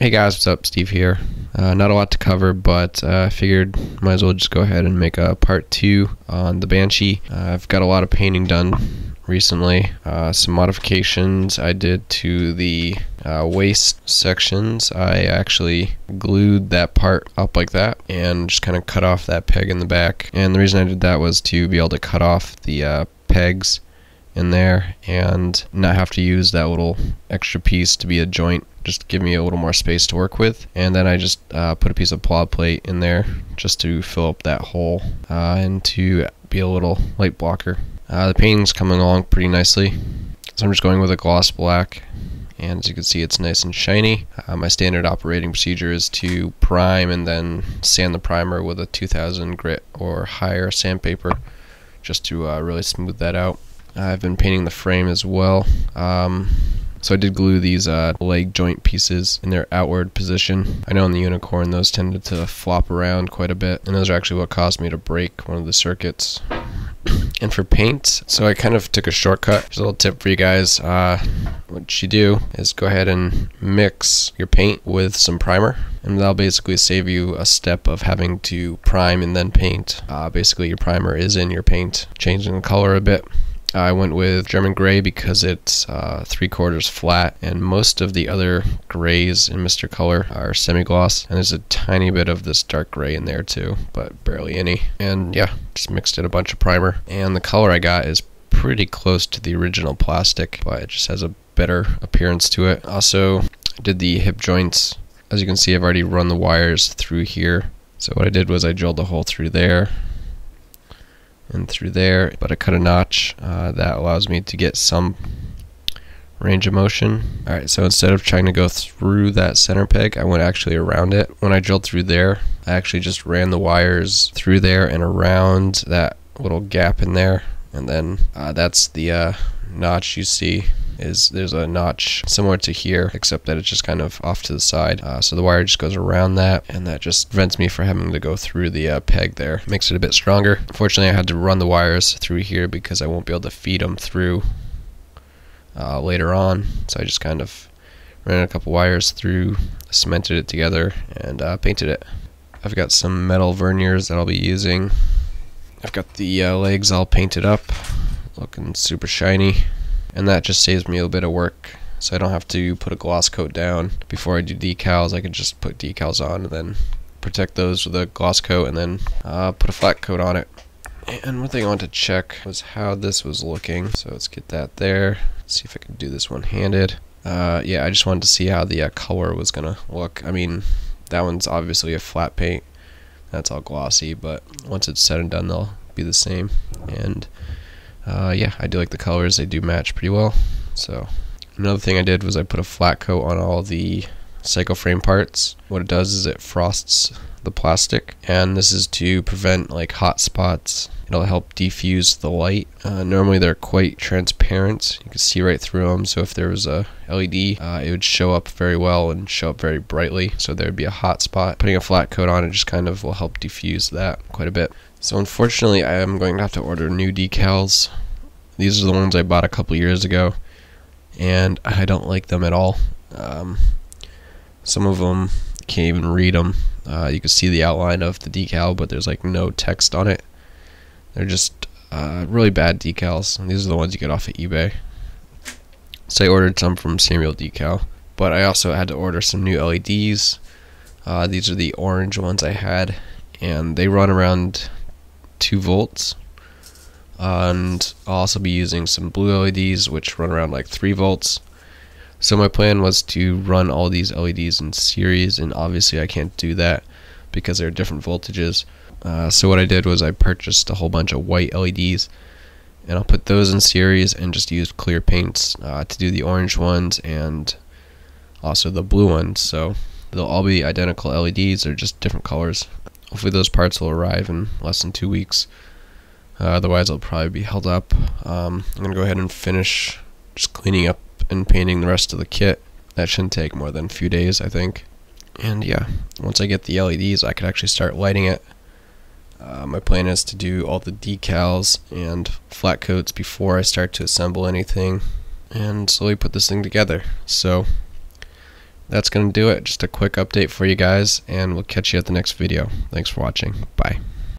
Hey guys, what's up? Steve here. Not a lot to cover, but I figured might as well just go ahead and make a part 2 on the Banshee. I've got a lot of painting done recently. Some modifications I did to the waist sections. I actually glued that part up like that and just kind of cut off that peg in the back. And the reason I did that was to be able to cut off the pegs in there and not have to use that little extra piece to be a joint, just to give me a little more space to work with. And then I just put a piece of plot plate in there just to fill up that hole and to be a little light blocker. The painting's coming along pretty nicely, so I'm just going with a gloss black, and as you can see it's nice and shiny. My standard operating procedure is to prime and then sand the primer with a 2000 grit or higher sandpaper just to really smooth that out. I've been painting the frame as well. So I did glue these leg joint pieces in their outward position. I know in the Unicorn those tended to flop around quite a bit, and those are actually what caused me to break one of the circuits. And for paint, so I kind of took a shortcut. Just a little tip for you guys. What you do is go ahead and mix your paint with some primer, and that'll basically save you a step of having to prime and then paint. Basically your primer is in your paint, changing the color a bit. I went with German gray because it's 3/4 flat, and most of the other grays in Mr. Color are semi-gloss, and there's a tiny bit of this dark gray in there too, but barely any. And yeah, just mixed in a bunch of primer, and the color I got is pretty close to the original plastic, but it just has a better appearance to it. Also, I did the hip joints. As you can see, I've already run the wires through here. So what I did was I drilled a hole through there and through there, but I cut a notch that allows me to get some range of motion. Alright, so instead of trying to go through that center peg, I went actually around it. When I drilled through there, I actually just ran the wires through there and around that little gap in there, and then that's the notch you see. There's a notch similar to here, except that it's just kind of off to the side. So the wire just goes around that, and that just prevents me from having to go through the peg there. Makes it a bit stronger. Unfortunately, I had to run the wires through here because I won't be able to feed them through later on. So I just kind of ran a couple wires through, cemented it together, and painted it. I've got some metal verniers that I'll be using. I've got the legs all painted up, looking super shiny. And that just saves me a bit of work, so I don't have to put a gloss coat down before I do decals. I can just put decals on and then protect those with a gloss coat and then put a flat coat on it. And one thing I wanted to check was how this was looking, so let's get that there. See if I can do this one-handed. Yeah, I just wanted to see how the color was gonna look. I mean, that one's obviously a flat paint, that's all glossy, but once it's said and done they'll be the same. And yeah, I do like the colors, they do match pretty well. So another thing I did was I put a flat coat on all the cycle frame parts. What it does is it frosts the plastic, and this is to prevent like hot spots. It'll help diffuse the light. Normally they're quite transparent, you can see right through them, so if there was a LED it would show up very well and show up very brightly, so there would be a hot spot. Putting a flat coat on it just kind of will help diffuse that quite a bit. So unfortunately I am going to have to order new decals. These are the ones I bought a couple years ago, and I don't like them at all. Some of them you can't even read them. You can see the outline of the decal, but there's like no text on it. They're just really bad decals. And these are the ones you get off of eBay. So I ordered some from Samuel Decal, but I also had to order some new LEDs. These are the orange ones I had, and they run around 2 volts. And I'll also be using some blue LEDs which run around like 3 volts. So my plan was to run all these LEDs in series, and obviously I can't do that because they're different voltages. So what I did was I purchased a whole bunch of white LEDs, and I'll put those in series and just use clear paints to do the orange ones and also the blue ones. So they'll all be identical LEDs, they're just different colors. Hopefully those parts will arrive in less than 2 weeks. Otherwise I'll probably be held up. I'm going to go ahead and finish just cleaning up and painting the rest of the kit. That shouldn't take more than a few days, I think. And yeah, once I get the LEDs I could actually start lighting it. My plan is to do all the decals and flat coats before I start to assemble anything and slowly put this thing together. So that's going to do it. Just a quick update for you guys, and we'll catch you at the next video. Thanks for watching. Bye.